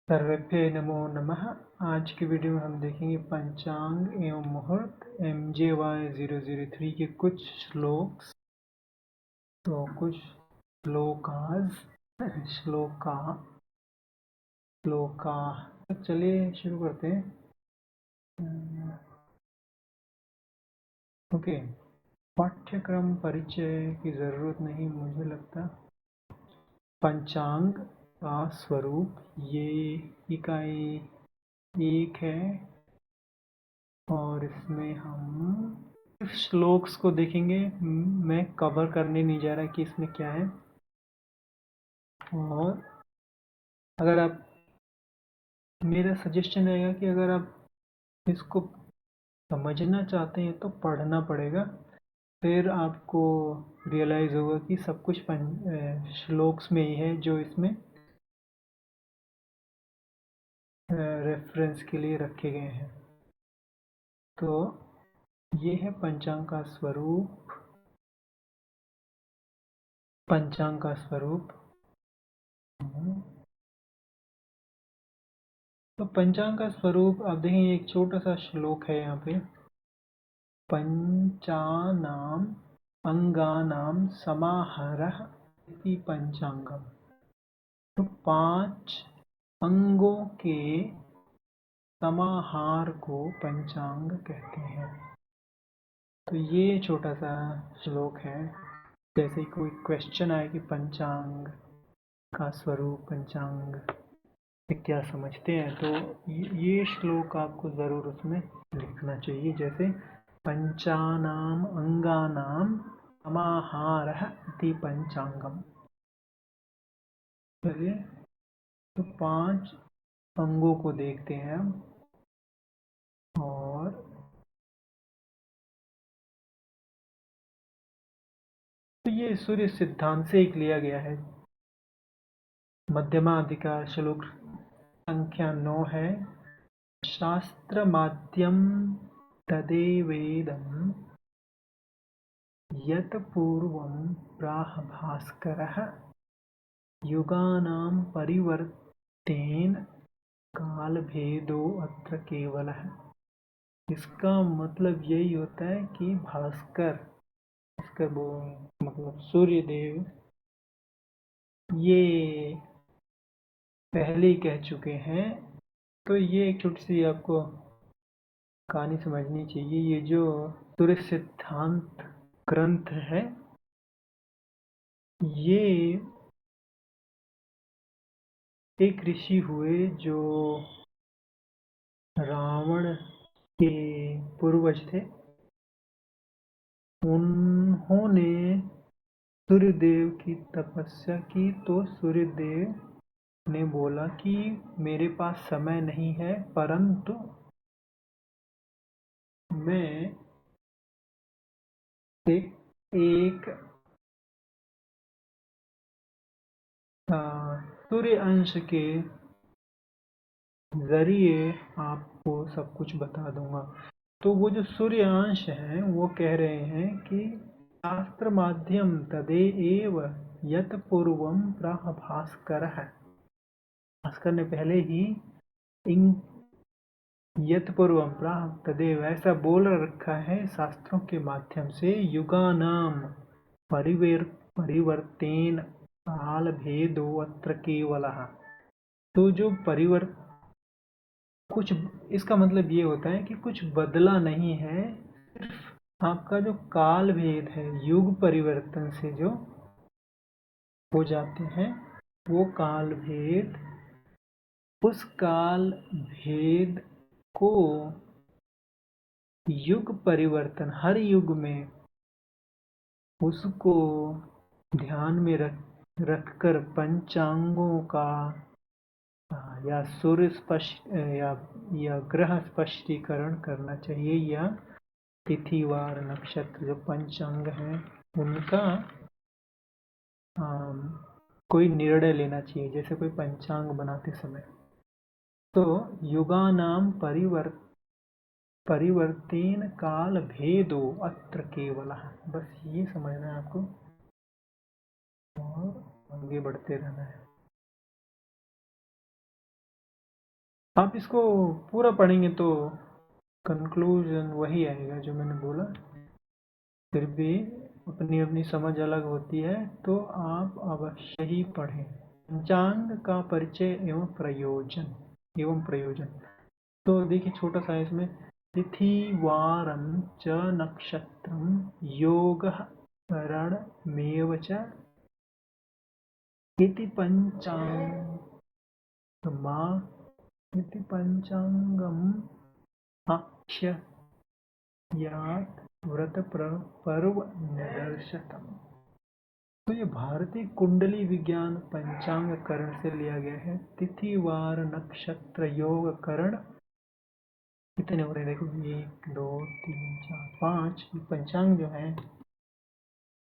सर्वेभ्यो नमो नमः। आज की वीडियो में हम देखेंगे पंचांग एवं मुहूर्त MJY003 के कुछ श्लोक्स। तो कुछ श्लोकाज श्लोका श्लोका तो चलिए शुरू करते हैं। ओके, पाठ्यक्रम परिचय की ज़रूरत नहीं मुझे लगता। पंचांग का स्वरूप ये इकाई 1 है और इसमें हम श्लोक्स को देखेंगे। मैं कवर करने नहीं जा रहा कि इसमें क्या है। और अगर आप, मेरा सजेशन रहेगा कि अगर आप इसको समझना चाहते हैं तो पढ़ना पड़ेगा, फिर आपको रियलाइज़ होगा कि सब कुछ श्लोक्स में ही है जो इसमें रेफरेंस के लिए रखे गए हैं। तो ये है पंचांग का स्वरूप। पंचांग का स्वरूप तो पंचांग का स्वरूप आप देखेंगे, एक छोटा सा श्लोक है यहाँ पे। पंचानाम अंगानाम समाहारः इति पंचांगम। तो 5 अंगों के समाहार को पंचांग कहते हैं। तो ये छोटा सा श्लोक है। जैसे कोई क्वेश्चन आए कि पंचांग का स्वरूप, पंचांग से क्या समझते हैं, तो ये श्लोक आपको ज़रूर उसमें लिखना चाहिए। जैसे पंचानाम अंगानाम समाहारः इति पंचांगम। चलिए, तो 5 अंगों को देखते हैं हम। और तो ये सूर्य सिद्धांत से एक लिया गया है। मध्यमा अधिकार श्लोक संख्या 9 है। शास्त्र माध्यम तदेवेदं यत् पूर्वं प्राह भास्करः युगानां परिवर्तेन कालभेदो अत्र केवलः। इसका मतलब यही होता है कि भास्कर, इसका वो मतलब सूर्य देव ये पहले ही कह चुके हैं। तो ये एक छोटी सी आपको कहानी समझनी चाहिए। ये जो सूर्य सिद्धांत ग्रंथ है, ये एक ऋषि हुए जो रावण के पूर्वज थे। उन्होंने सूर्यदेव की तपस्या की, तो सूर्यदेव ने बोला कि मेरे पास समय नहीं है, परंतु मैं एक सूर्य अंश के जरिए आपको सब कुछ बता दूंगा। तो वो जो सूर्य अंश हैं वो कह रहे हैं कि शास्त्र माध्यम तदे एव यत पूर्वम प्राह भास्कर है। भास्कर ने पहले ही इन यत पूर्वम प्राह तदेव ऐसा बोल रखा है शास्त्रों के माध्यम से। युगानाम परिवर्तेन काल भेदो अत्र केवलः। तो जो परिवर्तन, कुछ, इसका मतलब ये होता है कि कुछ बदला नहीं है, सिर्फ आपका जो काल भेद है, युग परिवर्तन से जो हो जाते हैं वो काल भेद, उस काल भेद को युग परिवर्तन, हर युग में उसको ध्यान में रखकर पंचांगों का या सूर्य स्पष्ट या ग्रह स्पष्टीकरण करना चाहिए, या तिथिवार नक्षत्र जो पंचांग हैं उनका कोई निर्णय लेना चाहिए, जैसे कोई पंचांग बनाते समय। तो युगानाम परिवर्तेन काल भेदो अत्र केवलः, बस ये समझना है आपको और आगे बढ़ते रहना है। आप इसको पूरा पढ़ेंगे तो कंक्लूजन वही आएगा जो मैंने बोला। फिर भी अपनी अपनी समझ अलग होती है, तो आप अवश्य ही पढ़ें। पंचांग का परिचय एवं प्रयोजन। तो देखिए छोटा सा इसमें, तिथि वारं च नक्षत्रं योगः करणमेव च इति पंचांगम् आख्यायात् व्रत पर्व निदर्शकम्। तो ये भारतीय कुंडली विज्ञान पंचांग करण से लिया गया है। तिथि वार नक्षत्र योग करण कितने हो रहे हैं देखो, 1 2 3 4 5। ये पंचांग जो है,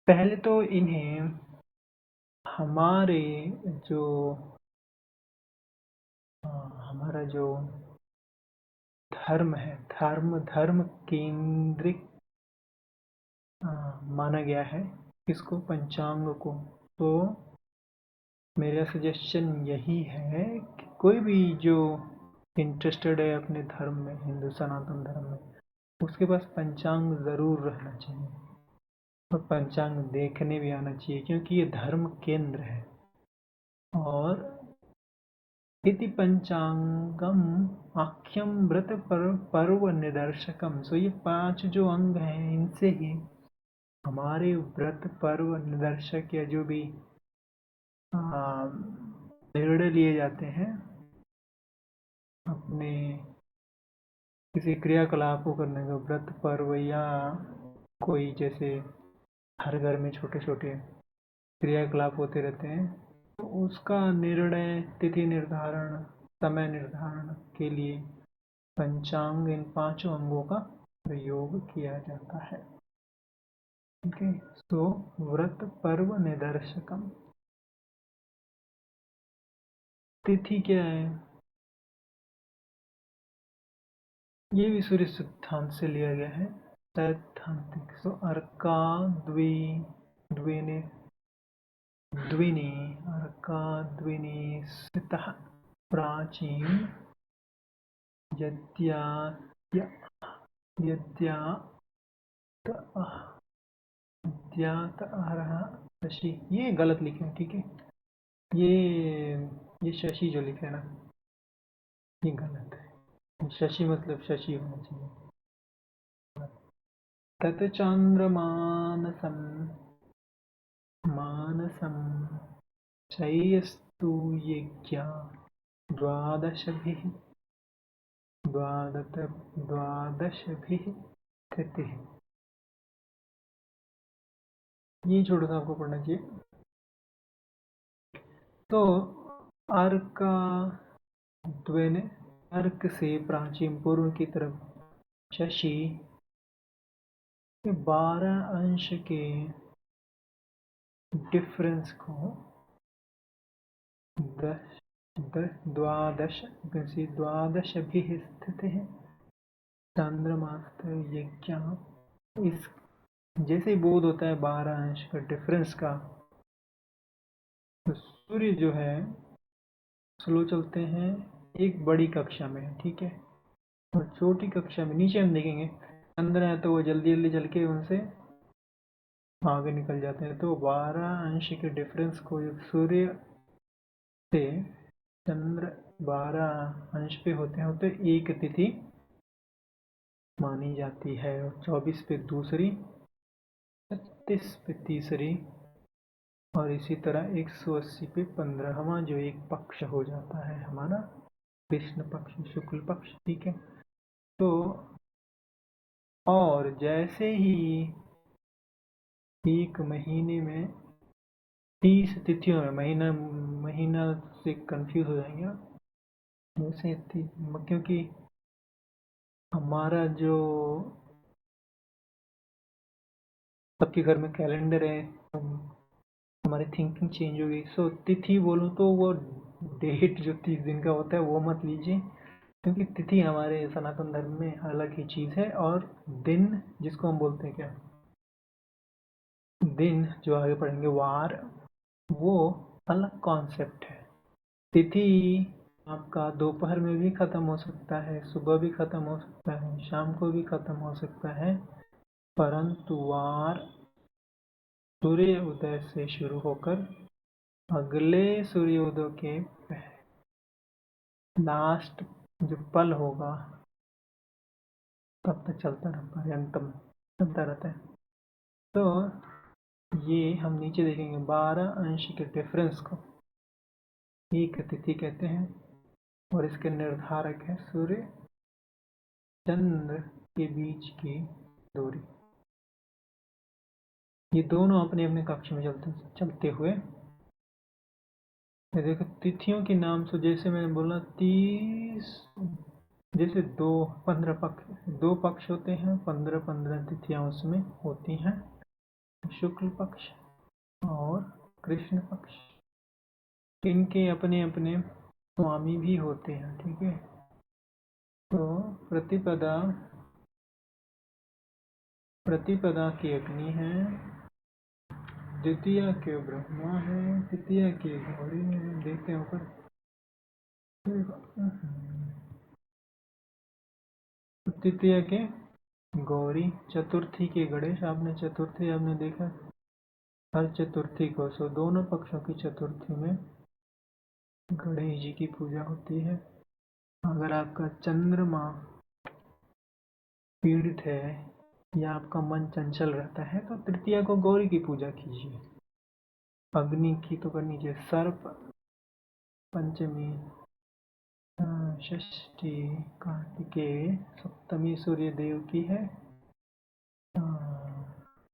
पहले तो इन्हें हमारे जो हमारा जो धर्म है, धर्म केंद्रित माना गया है इसको, पंचांग को। तो मेरा सजेशन यही है कि कोई भी जो इंटरेस्टेड है अपने धर्म में, हिंदू सनातन धर्म में, उसके पास पंचांग ज़रूर रहना चाहिए और पंचांग देखने भी आना चाहिए, क्योंकि ये धर्म केंद्र है। और इति पंचांगम आख्यम व्रत पर्व निदर्शकम। सो ये 5 जो अंग हैं, इनसे ही हमारे व्रत पर्व निदर्शक या जो भी निर्णय लिए जाते हैं अपने किसी क्रियाकलाप को करने का, व्रत पर्व या कोई जैसे हर घर में छोटे छोटे क्रियाकलाप होते रहते हैं, तो उसका निर्णय, तिथि निर्धारण, समय निर्धारण के लिए पंचांग, इन 5 अंगों का प्रयोग किया जाता है। ठीक है। सो व्रत पर्व निदर्शकम। तिथि क्या है? ये भी सूर्य सिद्धांत से लिया गया है, सैद्धांतिक। सो अर्का द्विने द्विनी अर्का द्विनी स्थितः प्राचीन यद्यात्य शशि। ये गलत लिखे हैं, ठीक है। ये शशि जो लिखे है ना, ये गलत है। शशि मतलब शशि होना चाहिए। तत् चांद्रमानसम मानसम शय्यस्तु यज्ञा द्वादशभिः द्वादशभिः स्थितिः। ये छोटा सा आपको पढ़ना चाहिए। तो अर्क द्वेने, अर्क से प्राचीन पूर्व की तरफ शशि के 12 अंश के डिफरेंस को द्वादश भी स्थित है चंद्रमास्त्र यज्ञ। इस जैसे ही बोध होता है 12 अंश का डिफरेंस का, तो सूर्य जो है स्लो चलते हैं एक बड़ी कक्षा में, ठीक है। और छोटी कक्षा में नीचे हम देखेंगे चंद्र है तो वो जल्दी जल्दी चल के उनसे आगे निकल जाते हैं। तो 12 अंश के डिफरेंस को सूर्य से चंद्र 12 अंश पे होते होते एक तिथि मानी जाती है, और 24 पे दूसरी, 36 पे तीसरी, और इसी तरह 180 पे 15वां जो एक पक्ष हो जाता है हमारा कृष्ण पक्ष, शुक्ल पक्ष, ठीक है। तो और जैसे ही एक महीने में 30 तिथियों में, महीना से कंफ्यूज हो जाएंगे आप, जैसे क्योंकि हमारा जो सबके घर में कैलेंडर है, हमारी थिंकिंग चेंज हो गई। सो तिथि बोलूँ तो वो डेट जो 30 दिन का होता है वो मत लीजिए, क्योंकि तिथि हमारे सनातन धर्म में अलग ही चीज़ है। और दिन जिसको हम बोलते हैं क्या, दिन जो आगे पढ़ेंगे वार, वो अलग कॉन्सेप्ट है। तिथि आपका दोपहर में भी ख़त्म हो सकता है, सुबह भी ख़त्म हो सकता है, शाम को भी ख़त्म हो सकता है, परंतु वार सूर्य उदय से शुरू होकर अगले सूर्योदय के लास्ट जो पल होगा तब तक चलता रहता है, अंतम चलता रहता है। तो ये हम नीचे देखेंगे 12 अंश के डिफरेंस को एक तिथि कहते हैं और इसके निर्धारक है सूर्य चंद्र के बीच की दूरी। ये दोनों अपने अपने कक्ष में चलते हुए, ये देखो तिथियों के नाम से, जैसे मैंने बोला 30, जैसे 2 पक्ष होते हैं, 15 तिथियां उसमें होती हैं, शुक्ल पक्ष और कृष्ण पक्ष। इनके अपने अपने स्वामी भी होते हैं, ठीक है। तो प्रतिपदा की अग्नि है, द्वितीया के ब्रह्मा है, तृतीया के गौरी है। देखते हैं ऊपर, तृतीया के गौरी, चतुर्थी के गणेश। आपने देखा हर चतुर्थी को, सो दोनों पक्षों की चतुर्थी में गणेश जी की पूजा होती है। अगर आपका चंद्रमा पीड़ित है या आपका मन चंचल रहता है तो तृतीया को गौरी की पूजा कीजिए। अग्नि की तो करनी चाहिए। सर्प पंचमी, षष्ठी कार्तिकेय, सप्तमी सूर्य देव की है,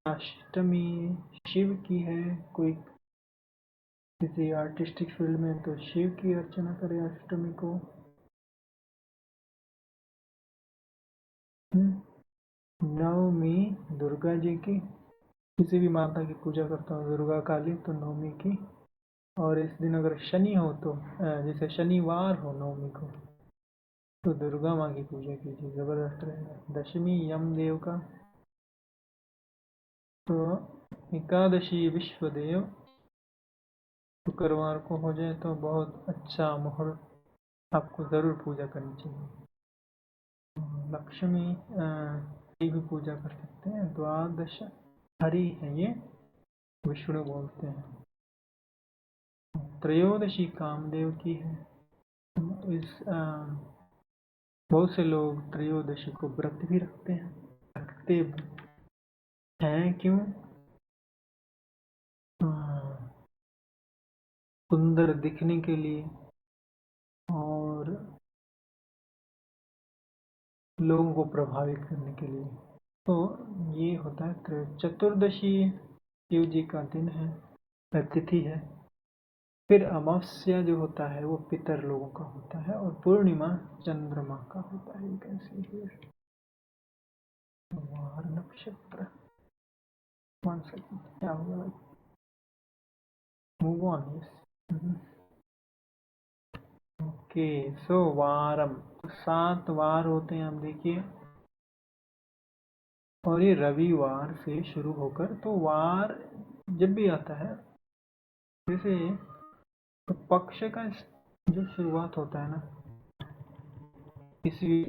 अष्टमी शिव की है। कोई किसी आर्टिस्टिक फील्ड में तो शिव की अर्चना करे अष्टमी को। नवमी दुर्गा जी की, किसी भी माता की पूजा करता हूँ दुर्गा काली तो नवमी की। और इस दिन अगर शनि हो तो जैसे शनिवार हो नवमी को तो दुर्गा माँ की पूजा कीजिए, जबरदस्त रहेगा। दशमी यमदेव का, तो एकादशी विश्वदेव शुक्रवार को हो जाए तो बहुत अच्छा मुहूर्त, आपको ज़रूर पूजा करनी चाहिए। लक्ष्मी की भी पूजा कर सकते हैं। द्वादश हरि है ये, विष्णु बोलते हैं। त्रयोदशी कामदेव की है। इस बहुत से लोग त्रयोदशी को व्रत भी रखते हैं। क्यों? सुंदर दिखने के लिए और लोगों को प्रभावित करने के लिए। तो ये होता है चतुर्दशी शिव जी का दिन है, तिथि है। फिर अमावस्या जो होता है वो पितर लोगों का होता है और पूर्णिमा चंद्रमा का होता है। कैसे है वार नक्षत्र, वन सेकंड, क्या होगा, move on. Okay, so warm, 7 वार होते हैं, हम देखिए। और ये रविवार से शुरू होकर, तो वार जब भी आता है जैसे, तो पक्ष का जो शुरुआत होता है ना किसी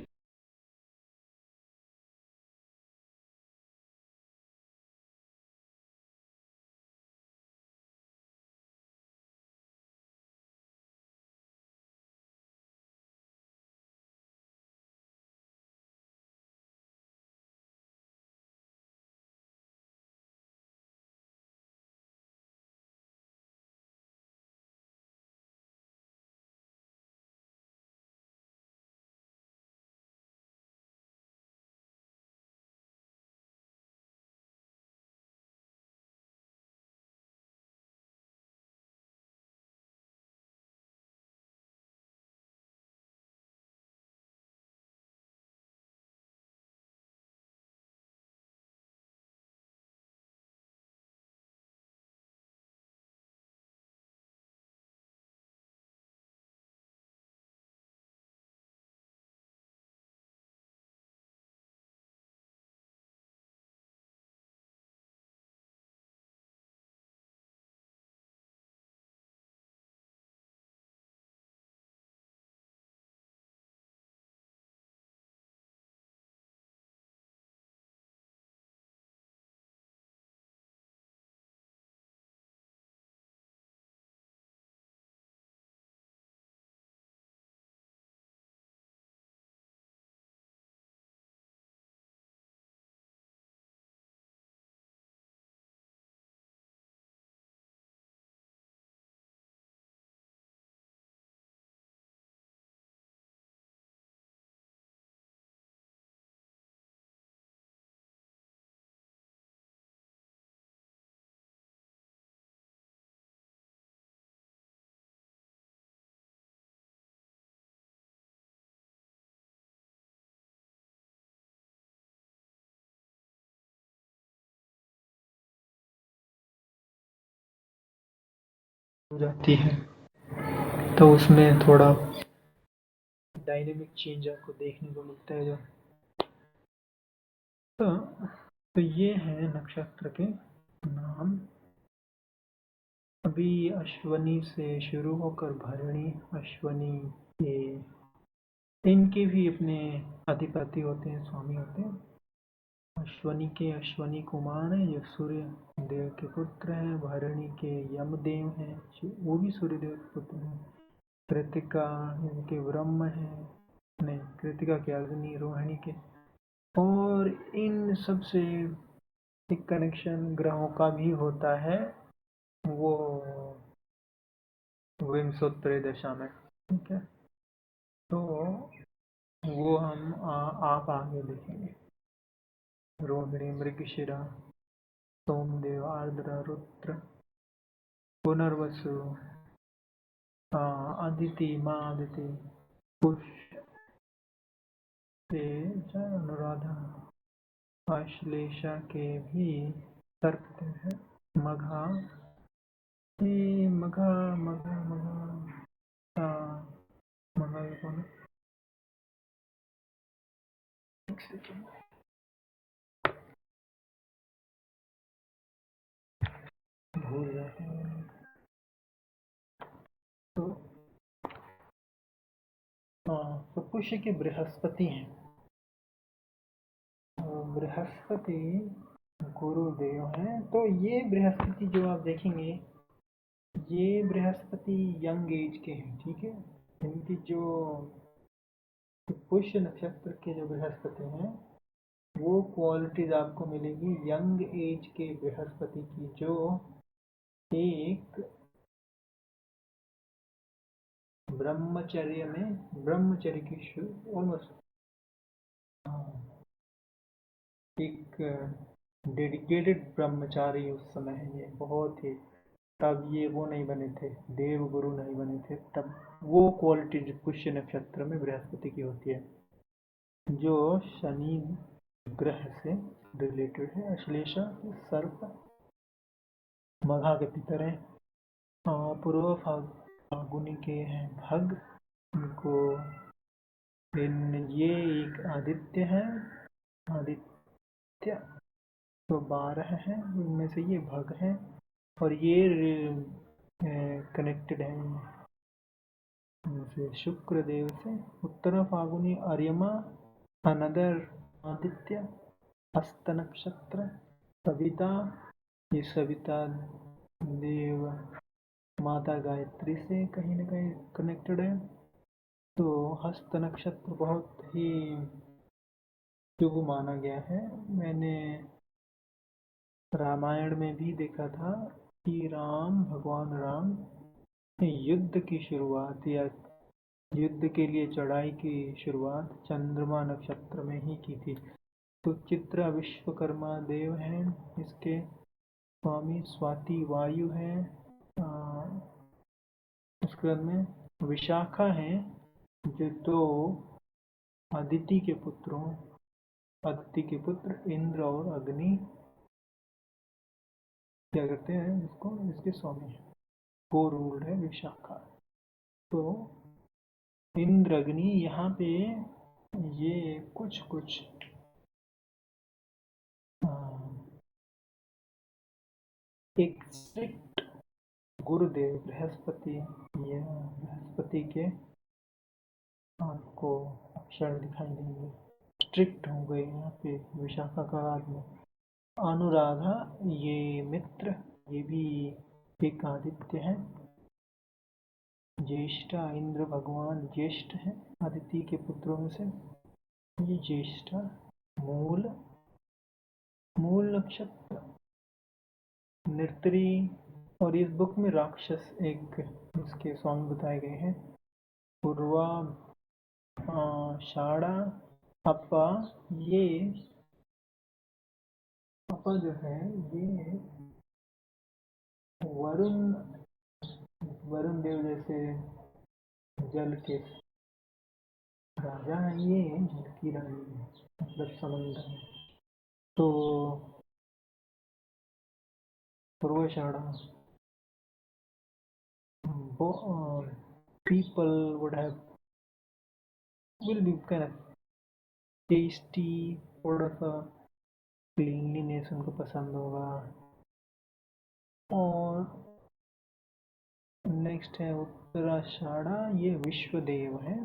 जाती है तो उसमें थोड़ा डायनेमिक चेंज आपको देखने को मिलता है जो तो ये है नक्षत्र के नाम। अभी अश्वनी से शुरू होकर भरणी, अश्वनी, ये इनके भी अपने अधिपति होते हैं, स्वामी होते हैं। अश्वनी के अश्वनी कुमार हैं जो सूर्य देव के पुत्र हैं। भरणी के यमदेव हैं जो वो भी सूर्य देव के पुत्र हैं। कृतिका इनके ब्रह्म हैं, नहीं कृतिका के अग्नि, रोहिणी के। और इन सबसे एक कनेक्शन ग्रहों का भी होता है, वो विंशोत्तरी दशा में। ठीक है, तो वो हम आप आगे देखेंगे। रोहिणी, मृगशिरा, सोमदेव, आर्द्रा, रुद्र, पुनर्वसु, अदिति, माँ अदिति, पुष्य, तेज, अनुराधा, आश्लेषा के भी सर्प हैं। मघा, ये मघा मघा मघा, मघा ये कौन है? एक सेकेंड, भूल जाते हैं। तो तो पुष्य के बृहस्पति हैं। बृहस्पति गुरुदेव हैं। तो ये बृहस्पति जो आप देखेंगे, ये बृहस्पति यंग एज के हैं। ठीक है, इनकी जो पुष्य नक्षत्र के जो बृहस्पति हैं वो क्वालिटीज आपको मिलेगी यंग एज के बृहस्पति की, जो एक ब्रह्मचर्य में, ब्रह्मचर्य की शुरू ऑलमोस्ट एक डेडिकेटेड ब्रह्मचारी उस समय है। ये बहुत ही, तब ये वो नहीं बने थे, देव गुरु नहीं बने थे तब। वो क्वालिटी जो पुष्य नक्षत्र में बृहस्पति की होती है, जो शनि ग्रह से रिलेटेड है। अश्लेषा सर्प, मघा के पितर हैं। पूर्व फाल्गुनी के हैं भग, इनको ये एक आदित्य है। आदित्य तो 12 हैं, उनमें से ये भग हैं। और ये कनेक्टेड है से शुक्र देव से। उत्तर फाल्गुनी अर्यमा, अनदर आदित्य, हस्त नक्षत्र, सविता, ये सविता देव माता गायत्री से कहीं ना कहीं कनेक्टेड है। तो हस्त नक्षत्र बहुत ही शुभ माना गया है। मैंने रामायण में भी देखा था कि भगवान राम ने युद्ध की शुरुआत या युद्ध के लिए चढ़ाई की शुरुआत चंद्रमा नक्षत्र में ही की थी। तो चित्रा विश्वकर्मा देव हैं, इसके स्वामी स्वाति वायु है। उसके बाद में विशाखा है, जो दो अदिति के पुत्रों, अदिति के पुत्र इंद्र और अग्नि क्या करते हैं इसको, इसके स्वामी है, को रूल्ड है विशाखा। तो इंद्र अग्नि यहाँ पे ये कुछ कुछ एक स्ट्रिक्ट गुरुदेव बृहस्पति, ये बृहस्पति के आपको अक्षर दिखाई देंगे, स्ट्रिक्ट हो गए यहाँ पे विशाखा का आदमी। अनुराधा ये मित्र, ये भी एक आदित्य है। ज्येष्ठा, इंद्र भगवान ज्येष्ठ है आदित्य के पुत्रों में से, ये ज्येष्ठा। मूल, मूल नक्षत्र निर्तरी। और इस बुक में राक्षस एक इसके सॉन्ग बताए गए हैं। पूर्वा, शाड़ा, अपा, ये अपा जो है ये वरुण, वरुण देव जैसे जल के राजा है, ये जल की रानी है, मतलब समंदर है। तो पूर्वाषाढ़ा people will be kind of tasty, थोड़ा सा क्लीनलीनेस उनको पसंद होगा। और नेक्स्ट है उत्तराषाढ़ा, ये विश्वदेव है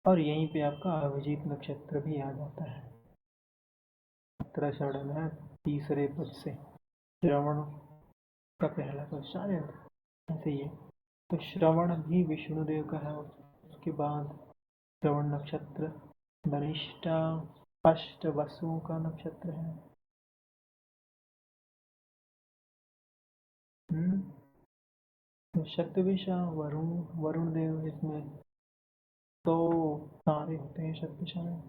और यहीं पे आपका अभिजीत नक्षत्र भी आ जाता है। उत्तराषाढ़ा में तीसरे पद से श्रवण का पहला पद शायद ऐसे ही है, तो श्रवण भी विष्णुदेव का है। उसके बाद श्रवण नक्षत्र धनिष्ठा अष्ट वसुओं का नक्षत्र है। तो शतभिषा वरुण देव, इसमें तो तारे होते हैं शतभिषा में।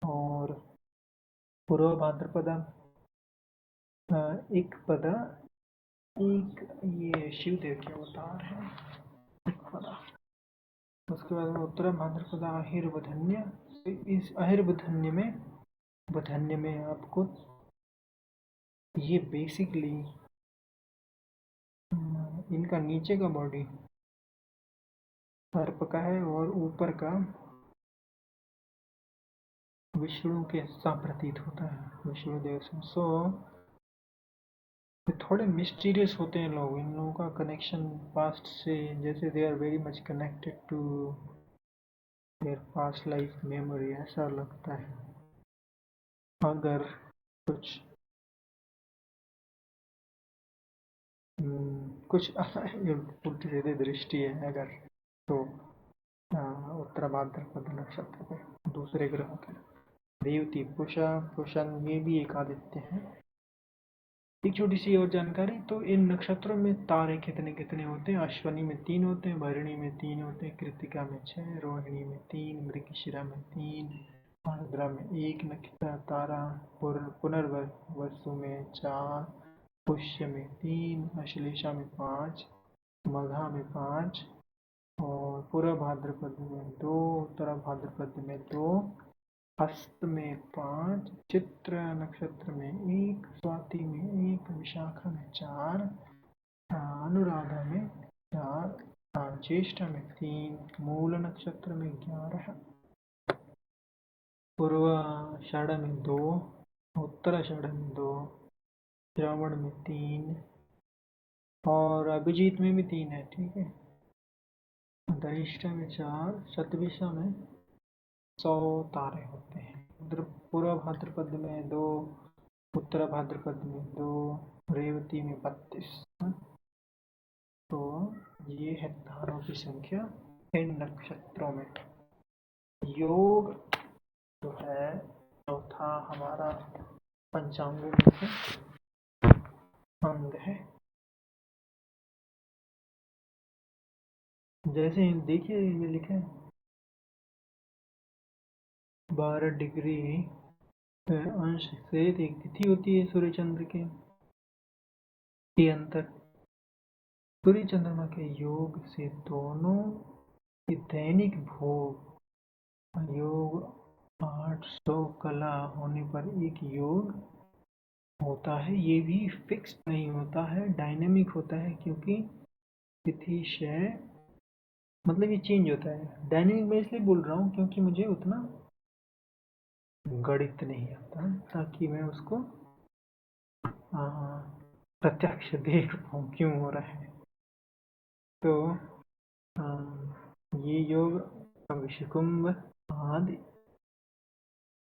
और पूर्व भाद्रपदा एक पदा, एक ये शिव देव के अवतार है एक पदा। उसके बाद में उत्तर भाद्रपदा अहिर्वधन्य। इस अहिर्वधन्य में आपको ये बेसिकली इनका नीचे का बॉडी सर्प का है और ऊपर का विष्णु के सा प्रतीत होता है, विष्णु देव से। सो थोड़े मिस्टीरियस होते हैं लोग, इन लोगों का कनेक्शन पास्ट से, जैसे they are very much connected to their past life memory, ऐसा लगता है। अगर कुछ उल्टी सीधी दृष्टि है अगर, तो उत्तर भाद्रपद नक्षत्र पे दूसरे ग्रह के रेवती पुषन, ये भी एक आदित्य है। एक छोटी सी और जानकारी, तो इन नक्षत्रों में तारे कितने कितने होते हैं? अश्वनी में 3 होते हैं, भरणी में 3 होते हैं, कृतिका में 6, रोहिणी में 3, मृगशिरा में 3, आर्द्रा में 1 नक्षत्र तारा, पुनर्वसु में 4, पुष्य में 3, अश्लेषा में 5, मघा में 5 और पूर्व भाद्रपद में 2, उत्तर भाद्रपद में 2, हस्त में 5, चित्र नक्षत्र में 1, स्वाति में 1, विशाखा में 4, अनुराधा में 4, ज्येष्ठा में 3, मूल नक्षत्र में 11, पूर्वाषाढ़ा में 2, उत्तराषाढ़ा में 2, श्रावण में 3 और अभिजीत में भी 3 है, ठीक है। धनिष्ठा में 4, शतभिषा में 100 तारे होते हैं। उधर पूर्व भाद्रपद में 2, उत्तर भाद्रपद में 2, रेवती में 32। तो ये है तारों की संख्या इन नक्षत्रों में। योग जो है चौथा हमारा पंचांगों में से अंग है। जैसे देखिए ये लिखे 12 डिग्री अंश से एक तिथि होती है सूर्य चंद्र के अंतर। सूर्य चंद्रमा के योग से दोनों की दैनिक भोग योग 800 कला होने पर एक योग होता है। ये भी फिक्स नहीं होता है, डायनेमिक होता है, क्योंकि तिथि क्षय मतलब ये चेंज होता है। डायनेमिक मैं इसलिए बोल रहा हूँ क्योंकि मुझे उतना गणित नहीं आता, ताकि मैं उसको प्रत्यक्ष देख पाऊँ क्यों हो रहा है। तो ये योग विषुकुंभ आदि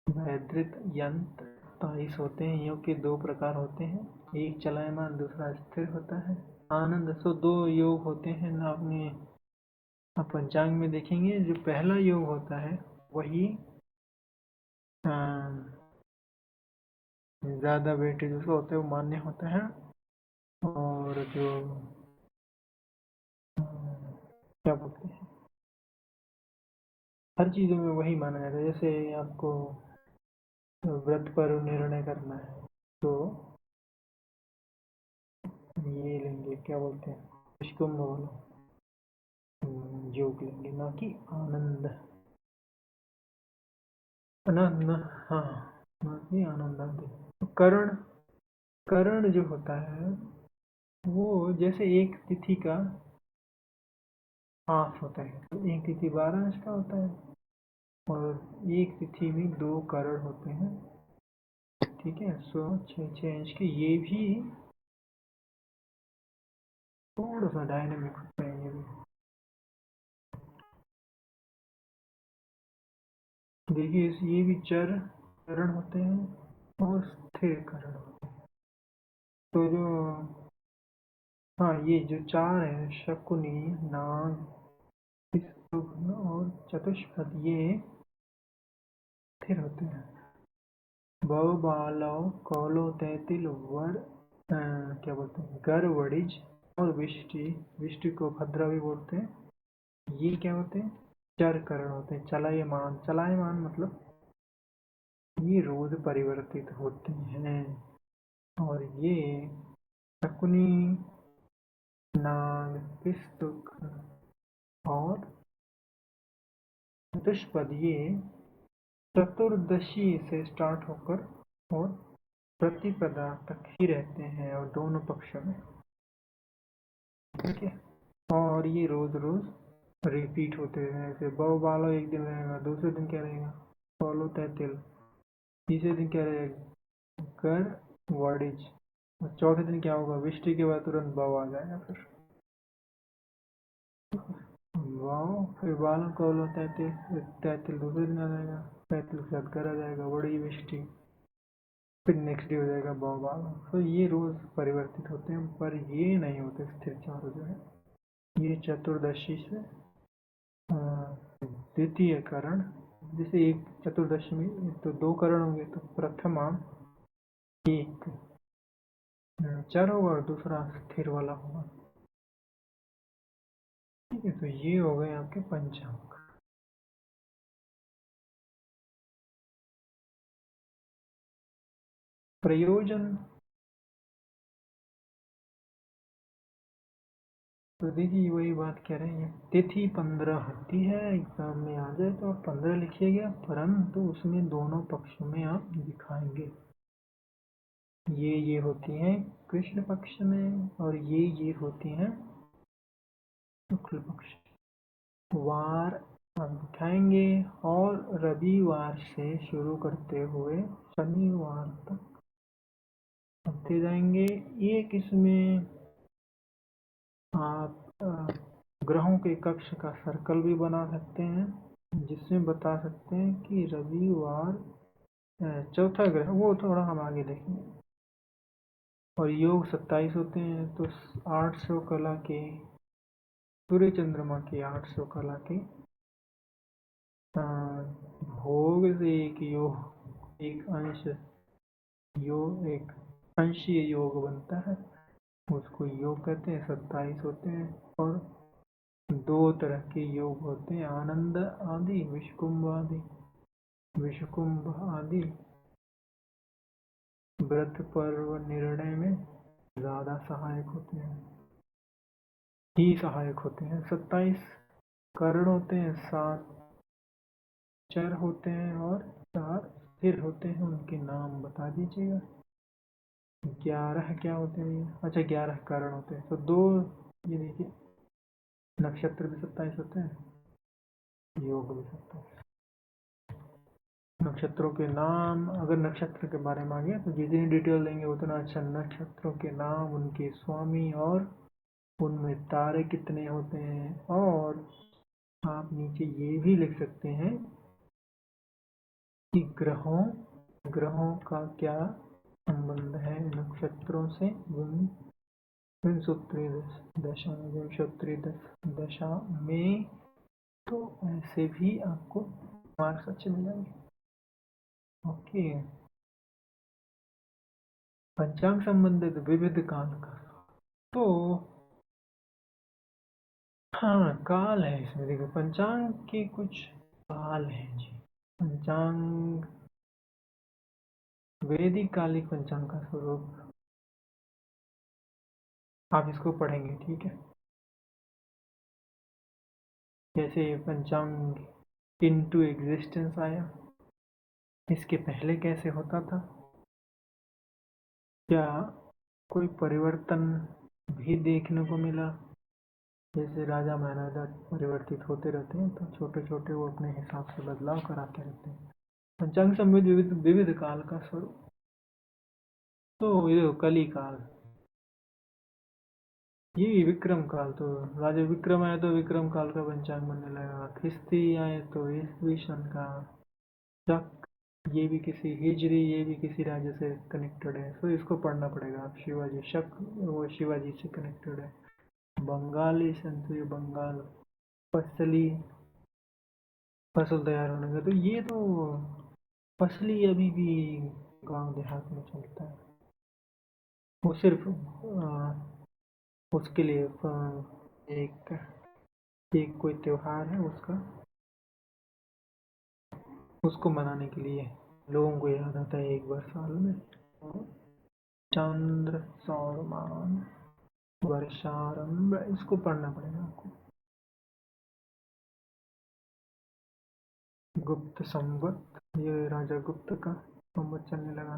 वैदृत यंत्र 22 होते हैं। योग के 2 प्रकार होते हैं, एक चलायमान दूसरा स्थिर होता है। आनंद 2 योग होते हैं ना, अपने पंचांग में देखेंगे। जो पहला योग होता है वही ज़्यादा वेटेज उसका होता है, वो मान्य होता है। और जो क्या बोलते हैं, हर चीज़ों में वही माना जाता है। जैसे आपको व्रत पर निर्णय करना है तो ये लेंगे, क्या बोलते हैं, विषकुंभ वाला योग लेंगे, ना कि आनंद आनंद, हाँ, ना कि आनंद आदि। कर्ण जो होता है वो जैसे एक तिथि का हाफ होता है, तो एक तिथि 12 अंश का होता है, और एक तिथि में 2 करण होते हैं, ठीक है। सो 6 अंश के ये भी थोड़ा सा डायनेमिक होता है ये भी। देखिए ये भी चर करण होते हैं और स्थिर करण होते हैं। तो जो, हाँ, ये जो 4 है, शकुनी, नाग, पितृघ्न और चतुष्पद, ये स्थिर होते हैं। भव, बालव, कौलो, तैतिल, क्या बोलते हैं, गर, वणिज और विष्टि, विष्टि को भद्रा भी बोलते हैं, ये क्या होते हैं, चर करण होते हैं। चलायमान, चलायमान मतलब ये रोज परिवर्तित होते हैं। और ये शकुनी, नाग, पितृ और चतुष्पद, ये चतुर्दशी से स्टार्ट होकर और प्रतिपदा तक ही रहते हैं, और दोनों पक्षों में, ठीक है। और ये रोज रोज रिपीट होते हैं। जैसे बव बालो एक दिन रहेगा, दूसरे दिन क्या रहेगा, फॉलो तैतिल, तीसरे दिन क्या रहेगा, कर वर्डिज, और चौथे दिन क्या होगा, विष्टि के बाद तुरंत बव आ जाएगा। फिर वाव, फिर बालन कौलो तैतिल, तैतिल दूसरे दिन आ जाएगा, तैतिल के साथ कर आ जाएगा, बड़ी विष्टि, फिर नेक्स्ट डे हो जाएगा बव बालन। तो ये रोज परिवर्तित होते हैं, पर ये नहीं होते स्थिर चारों जो है। ये चतुर्दशी से द्वितीय करण, जैसे एक चतुर्दशी में तो 2 करण होंगे, तो प्रथमा एक चर होगा और दूसरा स्थिर वाला होगा, ठीक है। तो ये हो गए आपके पंचांग। प्रयोजन, तो देखिए वही बात कह रहे हैं, तिथि 15 होती है, एग्जाम में आ जाए तो आप 15 लिखिएगा, परंतु उसमें दोनों पक्षों में आप दिखाएंगे। ये होती हैं कृष्ण पक्ष में, और ये होती हैं शुक्ल पक्ष। वार आप दिखाएंगे, और रविवार से शुरू करते हुए शनिवार तक बढ़ते जाएंगे। एक इसमें आप ग्रहों के कक्ष का सर्कल भी बना सकते हैं, जिसमें बता सकते हैं कि रविवार चौथा ग्रह, वो थोड़ा हम आगे देखेंगे। और योग 27 होते हैं, तो 800 कला के, सूर्य चंद्रमा के 800 कला के भोग से एक योग, एक अंश योग, एक अंशीय योग बनता है, उसको योग कहते हैं। 27 होते हैं, और 2 तरह के योग होते हैं, आनंद आदि, विषकुंभ आदि। विषकुंभ आदि व्रत पर्व निर्णय में ज़्यादा सहायक होते हैं, ही सहायक होते हैं। 27 करण होते हैं, 7 चर होते हैं, और 4 स्थिर होते हैं। उनके नाम बता दीजिएगा। 11 क्या होते हैं ये, अच्छा 11 करण होते हैं। तो 2, ये देखिए, नक्षत्र भी 27 होते हैं, योग भी 27। नक्षत्रों के नाम, अगर नक्षत्र के बारे में आ गया तो जितनी डिटेल देंगे उतना अच्छा। नक्षत्रों के नाम, उनके स्वामी, और उनमें तारे कितने होते हैं। और आप नीचे ये भी लिख सकते हैं कि ग्रहों ग्रहों का क्या संबंध है नक्षत्रों से, विंशोत्तरी दशा, विंशोत्तरी दशा में। तो ऐसे भी आपको मार्क्स अच्छे मिल जाएंगे। ओके, पंचांग संबंधित विविध काल का, तो हाँ काल है इसमें। देखो पंचांग के कुछ काल हैं जी। पंचांग, वैदिक कालिक पंचांग का स्वरूप, आप इसको पढ़ेंगे, ठीक है। कैसे पंचांग इनटू एग्जिस्टेंस आया, इसके पहले कैसे होता था, क्या कोई परिवर्तन भी देखने को मिला। जैसे राजा महाराजा परिवर्तित होते रहते हैं तो छोटे छोटे वो अपने हिसाब से बदलाव कराते रहते हैं। पंचांग संविद विविध विविध काल का स्वरूप। तो ये कली काल, ये विक्रम काल, तो राजा विक्रम आए तो विक्रम काल का पंचांग बनने लगा। ख्रिस्ती आए तो ईसवी सन का। शक, ये भी किसी हिजरी, ये भी किसी राज्य से कनेक्टेड है, तो इसको पढ़ना पड़ेगा। आप शिवाजी, शक वो शिवाजी से कनेक्टेड है। बंगाली सन, तो ये बंगाल। फसली, फसल तैयार होने का, तो ये तो फसली अभी भी गांव देहात में चलता है। वो सिर्फ उसके लिए एक एक कोई त्योहार है उसका, उसको मनाने के लिए लोगों को याद आता है एक बार साल में। चंद्र, सौरमान, वर्षारंभ, इसको पढ़ना पड़ेगा आपको। गुप्त संवत, ये राजा गुप्त का संवत चलने लगा।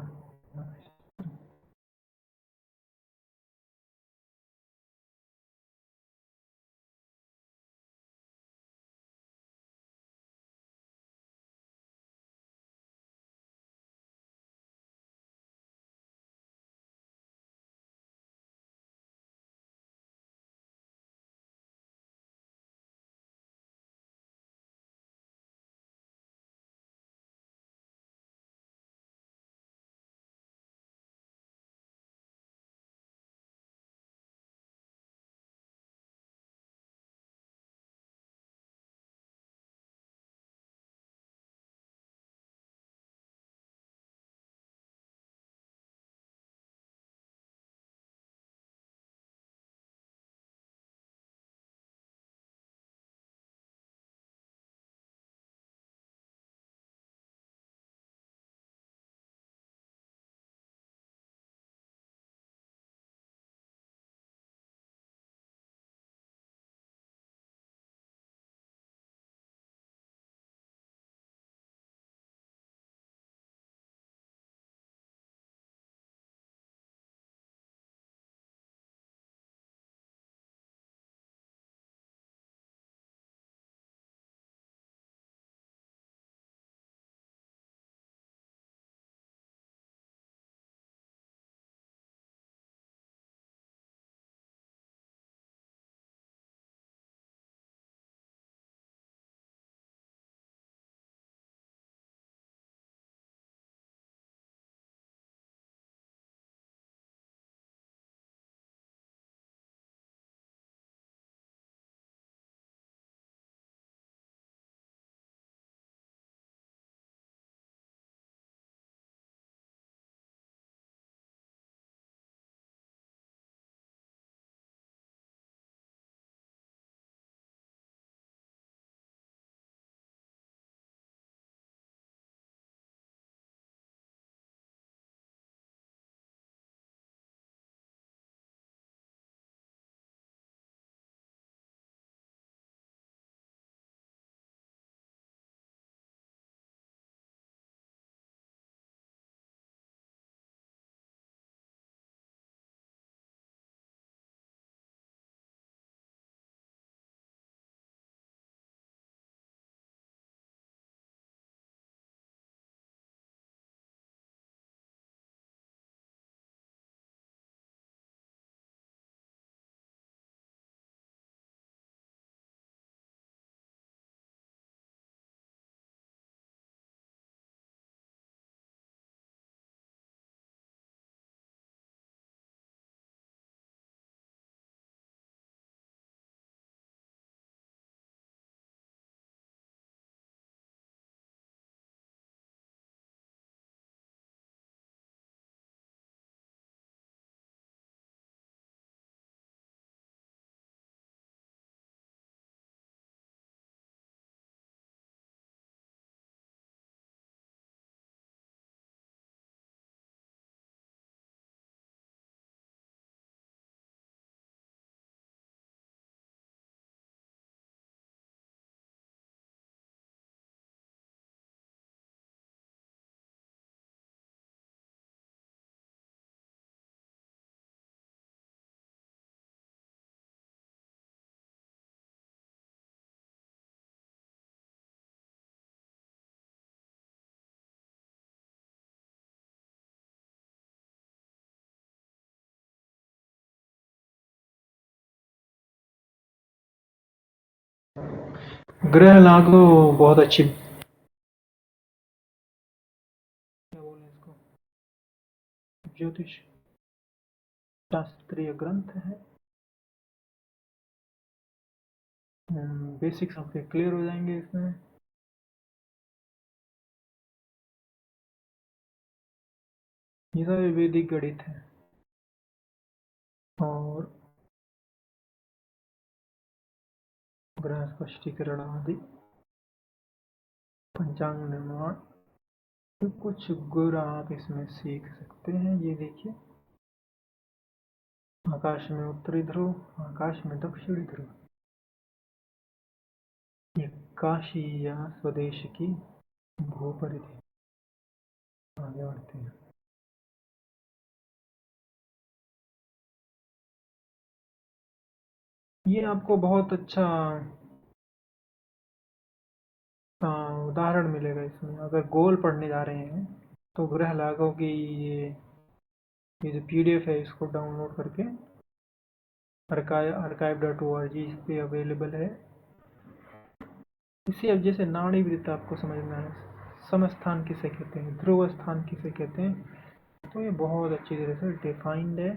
ग्रह लागो बहुत अच्छी, क्या बोले इसको, ज्योतिष शास्त्रीय ग्रंथ है। बेसिक्स आपके क्लियर हो जाएंगे इसमें। ये सारे वैदिक गणित है और ग्रह स्पष्टीकरण आदि, पंचांग निर्माण, तो कुछ गुर आप इसमें सीख सकते हैं। ये देखिए, आकाश में उत्तरी ध्रुव, आकाश में दक्षिणी ध्रुव, ये काशी या स्वदेश की भूपरिधि। आगे बढ़ते हैं। ये आपको बहुत अच्छा उदाहरण मिलेगा इसमें। अगर गोल पढ़ने जा रहे हैं तो ग्रह लागों की ये जो पीडीएफ है इसको डाउनलोड करके archive.org इस पे अवेलेबल है। इसी अब जैसे नाड़ी वृत्त आपको समझना है, समस्थान किसे कहते हैं, ध्रुव स्थान किसे कहते हैं, तो ये बहुत अच्छी तरह से डिफाइंड है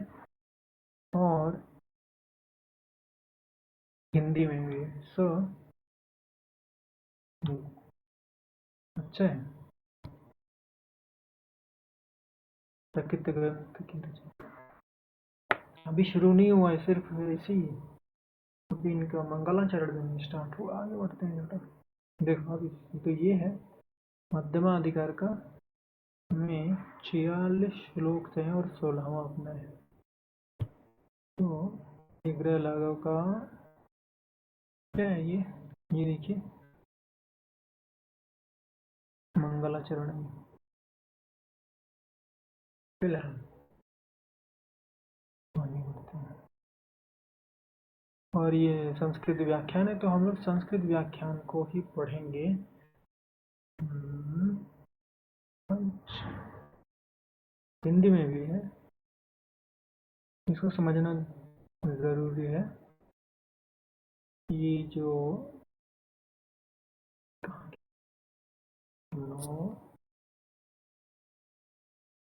और हिंदी में भी है। सो अच्छा है। प्रकृति ग्रंथ की रचना अभी शुरू नहीं हुआ है, सिर्फ ऐसे ही है। अभी इनका मंगलाचरण स्टार्ट हुआ। आगे बढ़ते हैं बेटा। देखो अभी तो ये है मध्यमा अधिकार का में 46 श्लोक थे और 16वां अपना है। तो ये ग्रह लागव का क्या है, ये देखिए मंगलाचरण में फिलहाल आगे बढ़ते हैं। और ये संस्कृत व्याख्यान है तो हम लोग संस्कृत व्याख्यान को ही पढ़ेंगे। हम्म, हिंदी में भी है, इसको समझना ज़रूरी है। ये जो नौ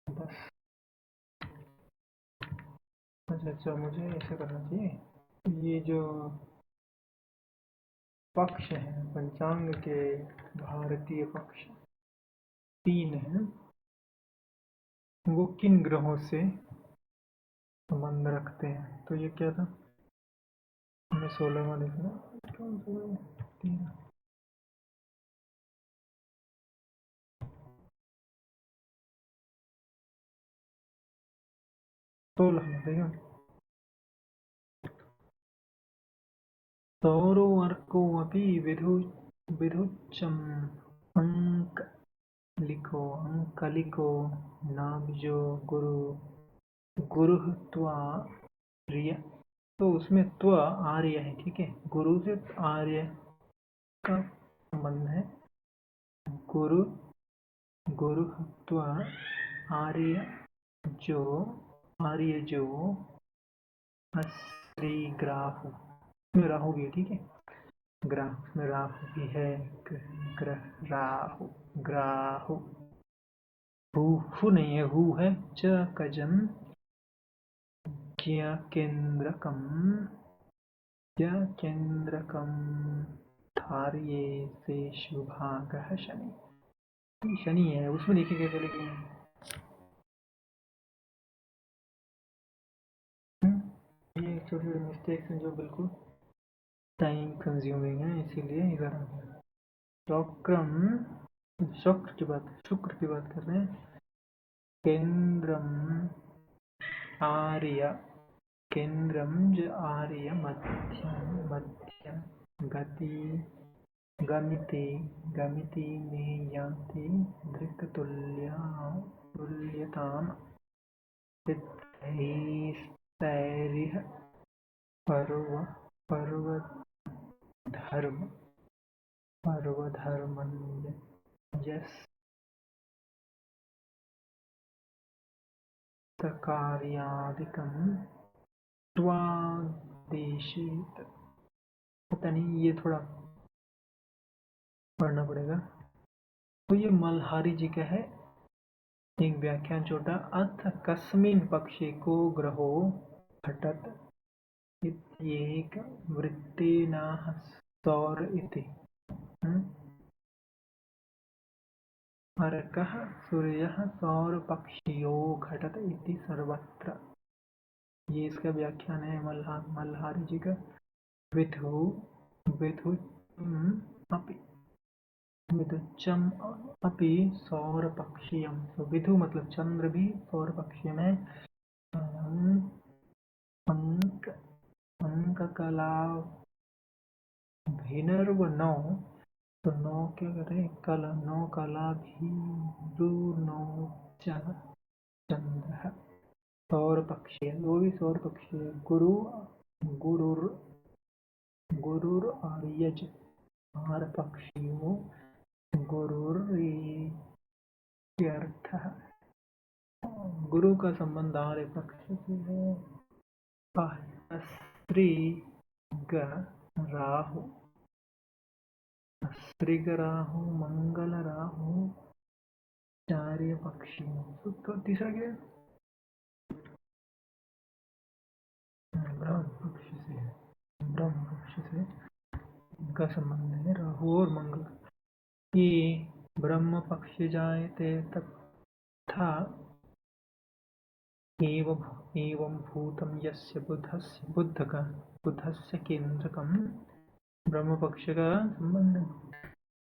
10, अच्छा मुझे ऐसे करना चाहिए। ये जो पक्ष हैं पंचांग के, भारतीय पक्ष 3 हैं, वो किन ग्रहों से संबंध रखते हैं। तो ये क्या था, हमें 16वां देखना, कौन सा है? 13, 16वां देखो। सौरो अर्को अपि विधुच्चम अंक लिखो नाभ्यो गुरु गुरुः त्वा रिय। तो उसमें त्व आर्य है, ठीक है, गुरु से आर्य का संबंध है। गुरु गुरु त्व आर्य जो आर्य जो श्री ग्राहु में राहु भी है, ठीक है, ग्राह में राहु भी है। ग्रह राहु ग्राहु, हु हु नहीं है, हु है। च कजम क्या केंद्रकम, क्या केंद्रकम धार्ये से शुभागः शनि। शनि है उसमें, देखिए कैसे लिखेंगे। ये छोटी छोटी मिस्टेक्स हैं जो बिल्कुल टाइम कंज्यूमिंग है, इसीलिए इधर आ गया। शुक्र की बात कर रहे हैं। केंद्रम आर्य, केंद्रम ज आर्य मध्यम मध्यम गति गमिति गमिति में यान्ति दृक्तुल्या तुल्यताम सिद्धैस्तैरिह पर्व पर्वधर्म पर्वधर्मण्यस्तकार्यादिकं त्वादेशेत। पता नहीं ये थोड़ा पढ़ना पड़ेगा। तो ये मल्हारी जी का है। एक व्याख्यान छोटा। अथ कस्मिन् पक्षे को ग्रहो घटत इत्येक वृत्तेनाह सौर इति। अर्कः सूर्यः सौरपक्षियो घटत इति सर्वत्र। ये इसका व्याख्यान है मल्हारी जी का। विधु विधु अपि विदुच्चम अपि सौरपक्षीयम। तो विधु मतलब चंद्र भी सौरपक्षीय में। अंक अंक कला भिनर्व नौ। तो नौ क्या करें, कला नौ कला भी नौ चंद्र सौरपक्षीय, वो भी सौरपक्षीय। गुरुर गुरुर आर्यज आर्यपक्षियो गुरुर्यर्थः। गुरु का संबंध आर्य पक्ष से है। स्त्रीग राहु, स्त्रीग राहु मंगल राहु चार्य पक्षी। तो तीसरा क्या है, ब्रह्म पक्ष से है। ब्रह्म पक्ष से इनका संबंध है राहु और मंगल। ये ब्रह्म पक्ष जायते तथा एवं भूतम यस्य बुद्धस्य केंद्रकम। ब्रह्म पक्ष का संबंध।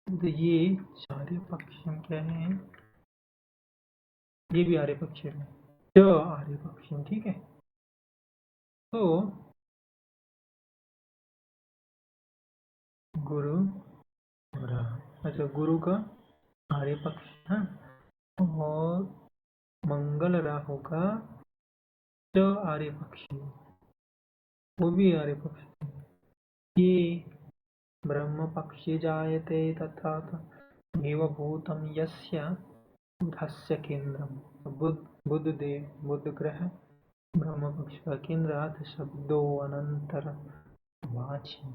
तो ये आर्य पक्ष क्या है, ये भी आर्य पक्ष है, जो आर्य पक्ष। ठीक है। तो गुरु अच्छा, गुरु का आर्य पक्ष है और मंगल राहु का जो आर्य पक्षी, वो भी आर्य पक्ष। ये ब्रह्म पक्षी जायते तथा एव भूतम यस्य बुधस्य केंद्रम। बुध ग्रह ब्रह्म पक्ष का केंद्र। अर्थ शब्दों अनंतर वाची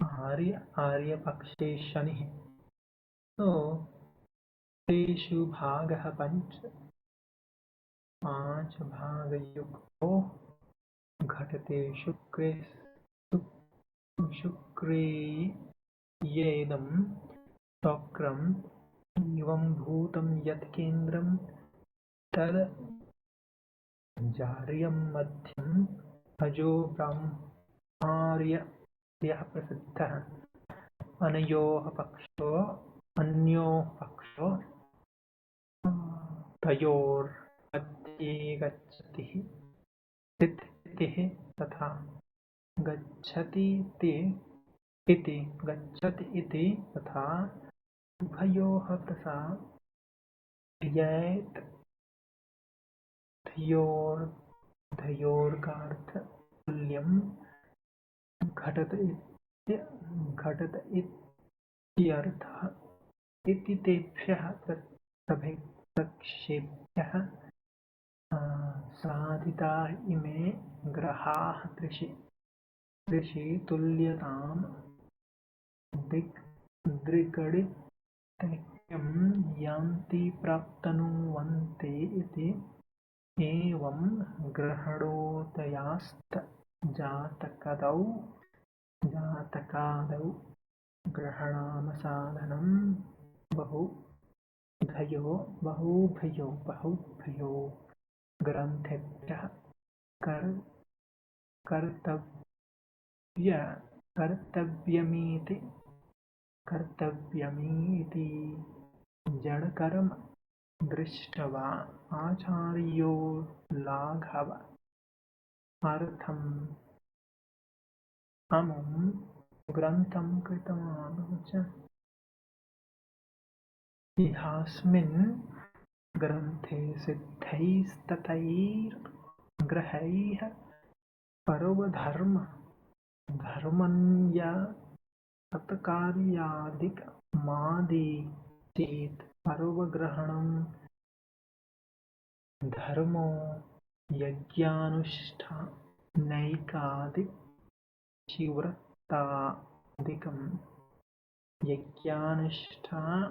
आर्य पक्षे शनि। तो तेषु भागः पांच भागयुक्तो घटते शुक्रे येदं वक्रम् एवं भूतं यत् केन्द्रं तद् जार्यं मध्यम अजो ब्रह्मार्यः प्रसिद्धः। अन्योः पक्षो तयोर्मध्ये गच्छति तथा गच्छति इति तथा उभयोः प्रसार्येत। धयोर्गार्थ तुल्यं घटत इत्यर्थः। इति तेभ्यः प्रक्षेभ्यः साधिता इमे ग्रहाः त्रिषि तुल्यतां दृगडित्यं यान्ति प्राप्तनुवन्ते इति। एवं ग्रहणोदयास्त जातकादौ ग्रहणामसाधनं बहुभ्यो ग्रन्थेभ्यः कर्तव्यमीति जडकर्म दृष्ट्वा आचार्यो लाघव अर्थम् अमुं ग्रन्थं कृतवान्। इहास्मिन् ग्रन्थे सिद्धैस्तथैर्ग्रहैः धर्मन्या तत्कार्यादिकमादि चेत् पर्वग्रहणं धर्मो यज्ञानुष्ठानैकादिक शिवव्रतादिकम् यज्ञानुष्ठान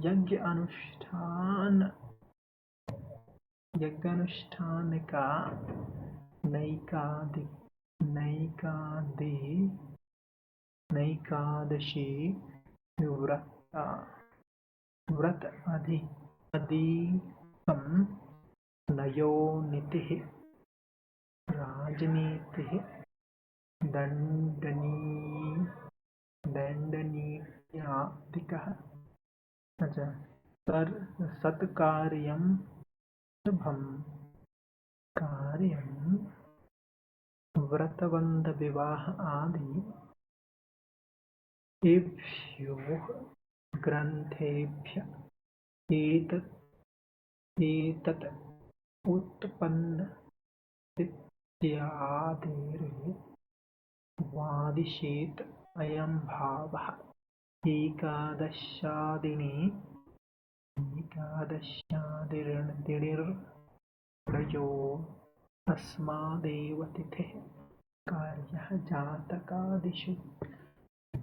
यज्ञ अनुष्ठान यज्ञानुष्ठान का नैकादशी व्रत अधिकम नयोनितिः राजनीतिः दण्डनीत्यादिकः। अच्छा, सत्कार्यं शुभं कार्यं व्रतबन्ध विवाह आदि एभ्यो ग्रन्थेभ्य एतत् उत्पन्न इत्यादिर्वादिशेत् अयं भावः एकादश्यादिर्प्रयो तस्मादेव तिथिः कार्यः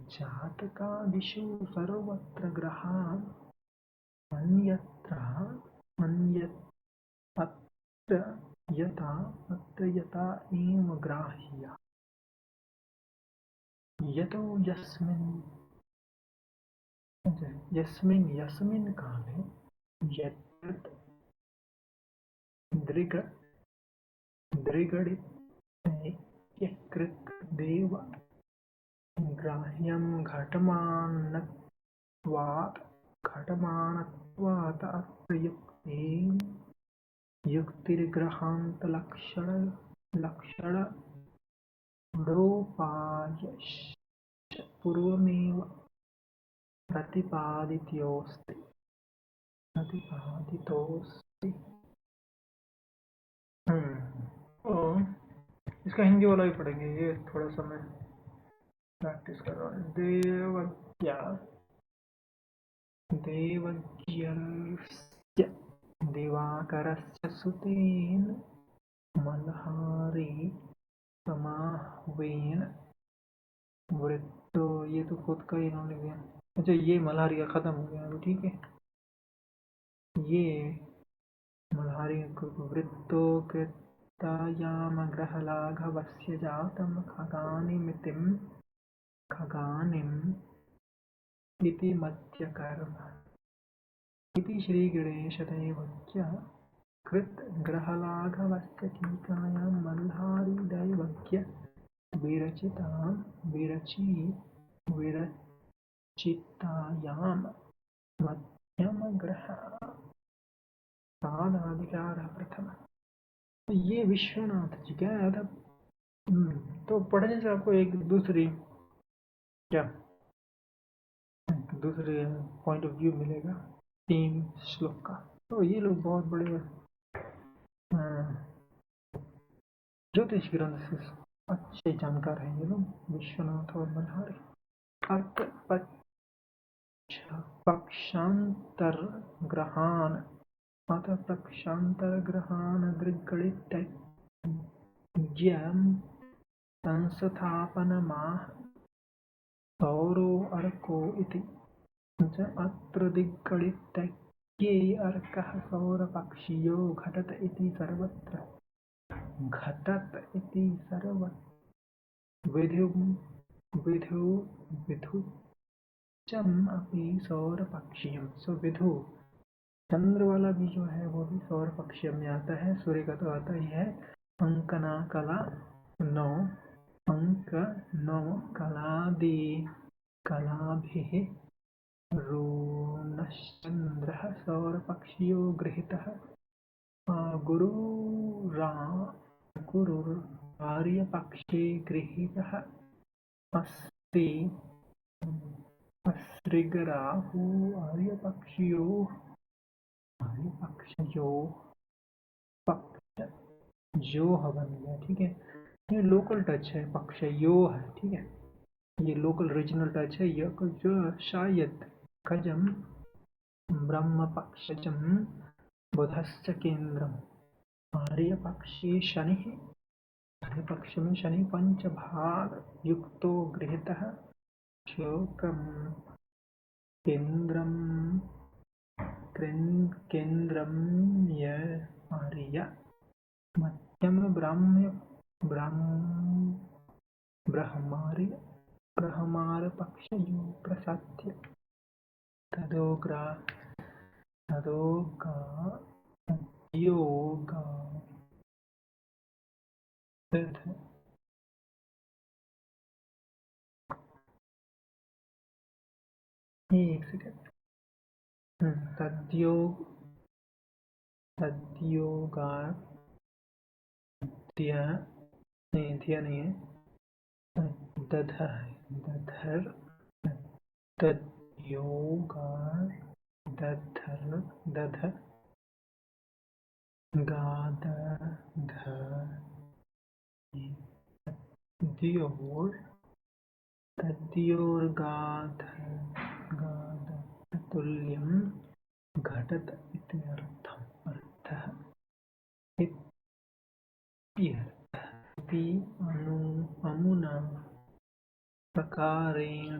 जातकादिषु सर्वत्र ग्रहान् अन्यत्र अत्र यथा एव ग्राह्य यतो यस्मिन् काले यत् दृगडित्यकृत् देव ग्राह्यं घटमानत्वात् अत्र युक्तिर्ग्रहान्तलक्षणोपायश्च पूर्वमेव प्रतिपादितोऽस्ति। तो इसका हिंदी वाला भी पढ़ेंगे, ये थोड़ा सा मैं प्रैक्टिस कर रहा हूँ। देवज्ञस्य दिवाकरस्य सुतेन मल्हारी समाह्वेन वृत्तो, ये तो खुद का इन्होंने दिया। अच्छा, ये मल्हारी का खत्म हो गया, ठीक है। ये मल्हारी वृत्तो कृतायामग्रहलाघवस्य जातं खगानिम् इति मध्यकर्म इति श्रीगणेशदैवज्ञः कृत ग्रहलाघवस्य टीकायां मल्हारी दैवज्ञ विरचितायां मध्यमग्रह साधाधिकारः प्रथमः। ये विश्वनाथ जी क्या आया था। तो पढ़ने से आपको एक दूसरे पॉइंट ऑफ व्यू मिलेगा 3 श्लोक का। तो ये लोग बहुत बड़े ज्योतिष ग्रंथ से अच्छे जानकार हैं ये लोग, विश्वनाथ और मल्हारी। पक्षांतरग्रहान अतः पक्षांतरग्रहान दृग्गणितज्ञं संस्थापनमाह सौरो अर्को इति। अत्र दिग्गणितज्ञे अर्कः सौरपक्षीयो घटत इति सर्वत्र विधुचम अपि सौरपक्षीयम। सो विधु चंद्र वाला भी जो है वो भी सौरपक्षीय में आता है। सूर्य का तो आता ही है। अंकना कला 9 अंक 9 कलाभिः ऋणश्चन्द्रः सौरपक्षीयो गृहीतः। गुरुरार्यपक्षे गृहीतः अस्ति। अस्त्रिगराहु आर्यपक्षयो पक्षयोः बन गया, ठीक है। ये लोकल टच है, पक्षयो है, ठीक है। ये लोकल रीजनल टच है। यह जो शायद खजम ब्रह्मपक्षजम बुधश्च केंद्रम आर्यपक्षे शनि। आर्यपक्ष में शनि पंचभाग युक्तो गृहीतः शोकं केन्द्रं केन्द्रं आर्य मध्यम ब्रह्मार्य ब्रह्मारपक्षयो प्रसाद्य तदोग्रा तदोगा योगा तद एक सेकंड तद्योग तद्योगाद्य नहीं ध्या नहीं है दधर तद्योगा दधर गादध्योर तद्योर्गाधतुल्यं घटत इत्यर्थः अर्थः इति अमुना प्रकारेण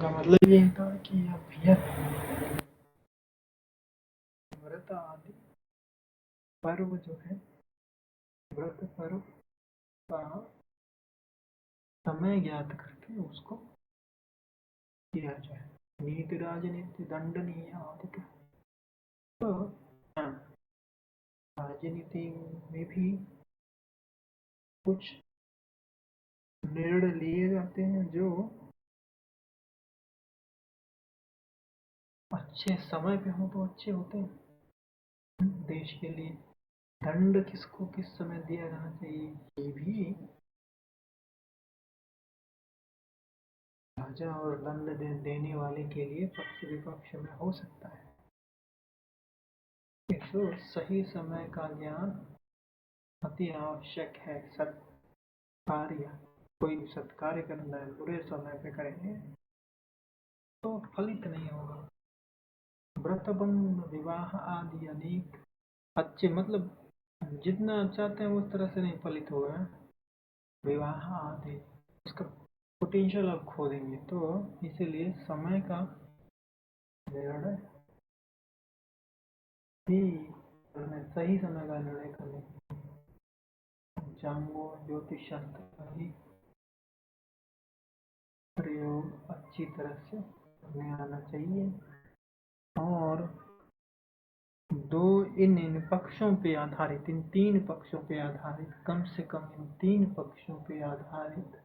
का मतलब ये था कि भैया व्रत आदि पर्व जो है, व्रत पर्व का समय ज्ञात करके उसको किया जाए। नीति राजनीति दंडनीय आदि। तो हाँ, राजनीति में भी कुछ निर्णय लिए जाते हैं जो अच्छे समय पे हो तो अच्छे होते हैं देश के लिए। दंड किसको किस समय दिया जाना चाहिए, ये भी राजा और दंड देने वाले के लिए पक्ष विपक्ष में हो सकता है। तो सही समय का ज्ञान अति आवश्यक है। सत्कार्य, कोई भी सत्कार्य करना है बुरे समय पे करेंगे तो फलित नहीं होगा। व्रतबंध विवाह आदि अनेक अच्छे, मतलब जितना चाहते हैं उस तरह से नहीं फलित होगा। विवाह आदि उसका पोटेंशियल आप खो देंगे। तो इसीलिए समय का निर्णय ही सही समय का निर्णय करने, पंचांगों ज्योतिष शास्त्र का ही प्रयोग अच्छी तरह से करने आना चाहिए। और दो इन पक्षों पे आधारित, इन तीन पक्षों पे आधारित, कम से कम इन तीन पक्षों पे आधारित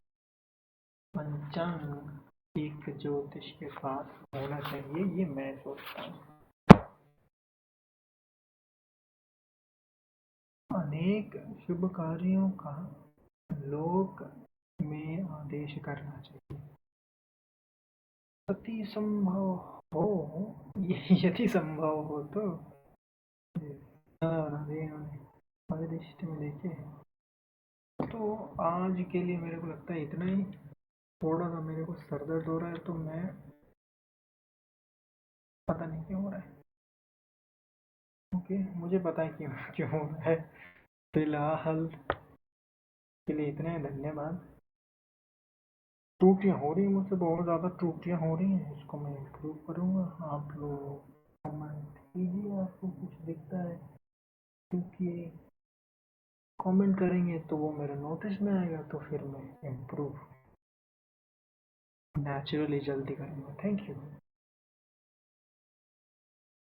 पंचांग एक ज्योतिष के पास होना चाहिए, ये मैं सोचता हूँ। अनेक शुभ कार्यों का लोक में आदेश करना चाहिए। अति संभव हो, यदि संभव हो तो परिदृष्टि में देखे। तो आज के लिए मेरे को लगता है इतना ही। थोड़ा सा मेरे को सर दर्द हो रहा है तो मैं, पता नहीं क्यों हो रहा है। ओके, मुझे पता है क्यों क्यों हो रहा है। फिलहाल के लिए इतने हैं, धन्यवाद। त्रुटियाँ हो रही हैं मुझसे, बहुत ज़्यादा त्रुटियाँ हो रही हैं, इसको मैं इम्प्रूव करूँगा। आप लोग कमेंट कीजिए आपको कुछ दिखता है, क्योंकि कमेंट करेंगे तो वो मेरे नोटिस में आएगा, तो फिर मैं इम्प्रूव नेचुरली जल्दी करूँगा। Thank you.